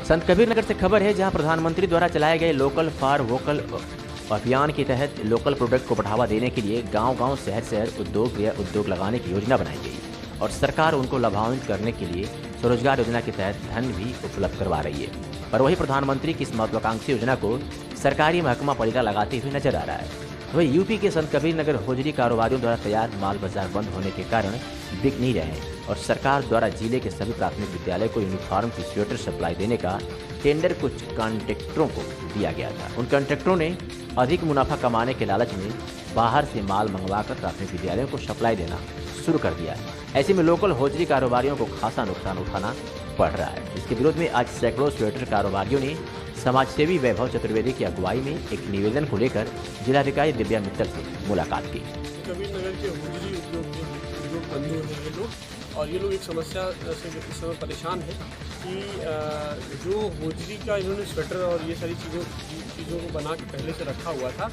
संत कबीर नगर से खबर है, जहां प्रधानमंत्री द्वारा चलाए गए लोकल फॉर वोकल अभियान के तहत लोकल प्रोडक्ट को बढ़ावा देने के लिए गांव-गांव, शहर-शहर उद्योग या उद्योग लगाने की योजना बनाई गई और सरकार उनको लाभान्वित करने के लिए स्वरोजगार योजना के तहत धन भी उपलब्ध करवा रही है। पर वही प्रधानमंत्री की इस महत्वाकांक्षी योजना को सरकारी महकमा पलटा लगाते हुए नजर आ रहा है। वही यूपी के संत कबीर नगर होजरी कारोबारियों द्वारा तैयार माल बाजार बंद होने के कारण बिक नहीं रहे और सरकार द्वारा जिले के सभी प्राथमिक विद्यालय को यूनिफॉर्म की स्वेटर सप्लाई देने का टेंडर कुछ कॉन्ट्रैक्टरों को दिया गया था। उन कॉन्ट्रैक्टरों ने अधिक मुनाफा कमाने के लालच में बाहर से माल मंगवाकर प्राथमिक विद्यालयों को सप्लाई देना शुरू कर दिया है। ऐसे में लोकल होजरी कारोबारियों को खासा नुकसान उठाना पड़ रहा है। इसके विरोध में आज सैकड़ों स्वेटर कारोबारियों ने समाजसेवी वैभव चतुर्वेदी की अगुवाई में एक निवेदन को लेकर जिलाधिकारी दिव्या मित्तल से मुलाकात की। कबीर नगर के होजरी उद्योग बंधु हैं ये लोग, और ये लोग एक समस्या से इस समय परेशान है कि जो होजरी का इन्होंने स्वेटर और ये सारी चीज़ों को बना के पहले से रखा हुआ था,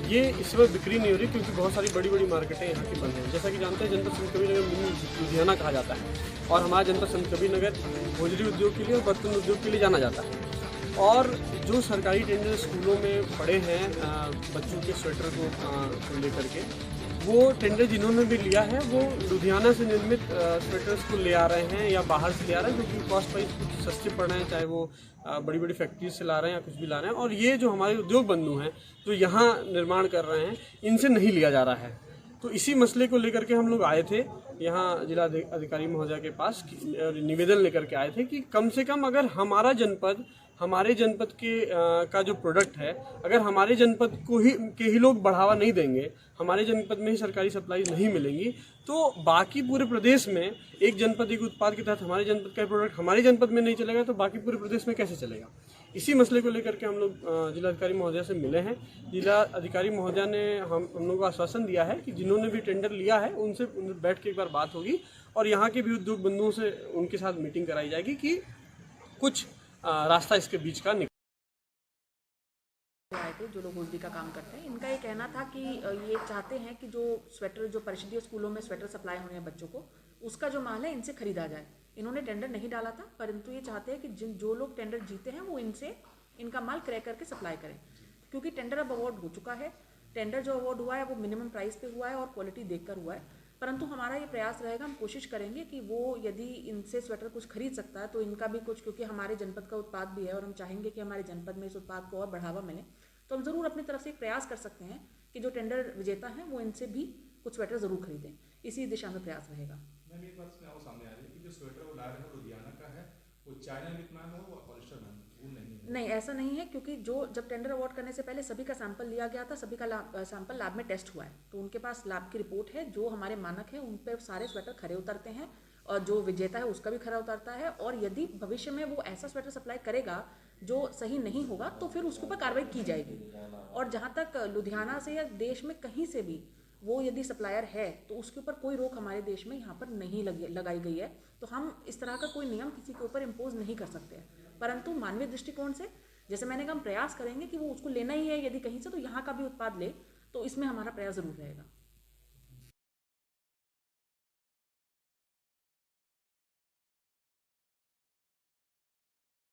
ये इस समय बिक्री नहीं हो रही क्योंकि बहुत सारी बड़ी बड़ी मार्केटें यहाँ की बंद हैं। जैसा कि जानते हैं, जनपद संत कबीर नगर मिनी लुधियाना कहा जाता है और हमारा जनपद संत कबीर नगर होजरी उद्योग के लिए और बर्तन उद्योग के लिए जाना जाता है। और जो सरकारी टेंडर स्कूलों में पड़े हैं बच्चों के स्वेटर को लेकर के, वो टेंडर जिन्होंने भी लिया है वो लुधियाना से निर्मित स्वेटर्स को ले आ रहे हैं या बाहर से ले आ रहे हैं, क्योंकि कॉस्ट वाइज कुछ सस्ते पड़ रहे हैं, चाहे वो बड़ी बड़ी फैक्ट्रीज से ला रहे हैं या कुछ भी ला रहे हैं। और ये जो हमारे उद्योग बंधु हैं जो यहाँ निर्माण कर रहे हैं, इनसे नहीं लिया जा रहा है। तो इसी मसले को लेकर के हम लोग आए थे यहाँ जिला अधिकारी महोदय के पास, निवेदन लेकर के आए थे कि कम से कम अगर हमारे जनपद के का जो प्रोडक्ट है, अगर हमारे जनपद को ही लोग बढ़ावा नहीं देंगे, हमारे जनपद में ही सरकारी सप्लाई नहीं मिलेंगी, तो बाकी पूरे प्रदेश में एक जनपद एक उत्पाद के तहत हमारे जनपद का प्रोडक्ट हमारे जनपद में नहीं चलेगा तो बाकी पूरे प्रदेश में कैसे चलेगा। इसी मसले को लेकर के हम लोग जिलाधिकारी महोदय से मिले हैं। जिला अधिकारी महोदय ने हम लोगों को आश्वासन दिया है कि जिन्होंने भी टेंडर लिया है उनसे बैठ के एक बार बात होगी और यहाँ के भी उद्योग बंधुओं से उनके साथ मीटिंग कराई जाएगी कि कुछ रास्ता इसके बीच का निकल आए थे। जो लोग होजरी का काम करते हैं, इनका ये कहना था कि ये चाहते हैं कि जो स्वेटर जो परिषदीय स्कूलों में स्वेटर सप्लाई होने हैं बच्चों को, उसका जो माल है इनसे खरीदा जाए। इन्होंने टेंडर नहीं डाला था, परंतु ये चाहते हैं कि जो लोग टेंडर जीते हैं वो इनसे इनका माल क्रय करके सप्लाई करें, क्योंकि टेंडर अब अवार्ड हो चुका है। टेंडर जो अवार्ड हुआ है वो मिनिमम प्राइस पे हुआ है और क्वालिटी देखकर हुआ है। परंतु हमारा ये प्रयास रहेगा, हम कोशिश करेंगे कि वो यदि इनसे स्वेटर कुछ खरीद सकता है तो इनका भी कुछ, क्योंकि हमारे जनपद का उत्पाद भी है और हम चाहेंगे कि हमारे जनपद में इस उत्पाद को और बढ़ावा मिले, तो हम ज़रूर अपनी तरफ से एक प्रयास कर सकते हैं कि जो टेंडर विजेता हैं वो इनसे भी कुछ स्वेटर ज़रूर खरीदें। इसी दिशा में प्रयास रहेगा। मैम, एक बात सामने आ रही है कि जो स्वेटर वो ला रहे हैं लुधियाना का है, वो चाइना वियतनाम है, वो पॉलिस्टर नहीं, ऐसा नहीं है, क्योंकि जब टेंडर अवार्ड करने से पहले सभी का सैंपल लिया गया था, सभी का सैंपल लैब में टेस्ट हुआ है, तो उनके पास लैब की रिपोर्ट है। जो हमारे मानक है उन पर सारे स्वेटर खरे उतरते हैं और जो विजेता है उसका भी खरा उतरता है। और यदि भविष्य में वो ऐसा स्वेटर सप्लाई करेगा जो सही नहीं होगा तो फिर उसके ऊपर कार्रवाई की जाएगी। और जहाँ तक लुधियाना से या देश में कहीं से भी वो यदि सप्लायर है तो उसके ऊपर कोई रोक हमारे देश में यहाँ पर नहीं लगाई गई है। तो हम इस तरह का कोई नियम किसी के ऊपर इम्पोज नहीं कर सकते हैं, परंतु मानवीय दृष्टिकोण से, जैसे मैंने कहा, हम प्रयास करेंगे कि वो उसको लेना ही है यदि कहीं से, तो यहाँ का भी उत्पाद ले, तो इसमें हमारा प्रयास जरूर रहेगा।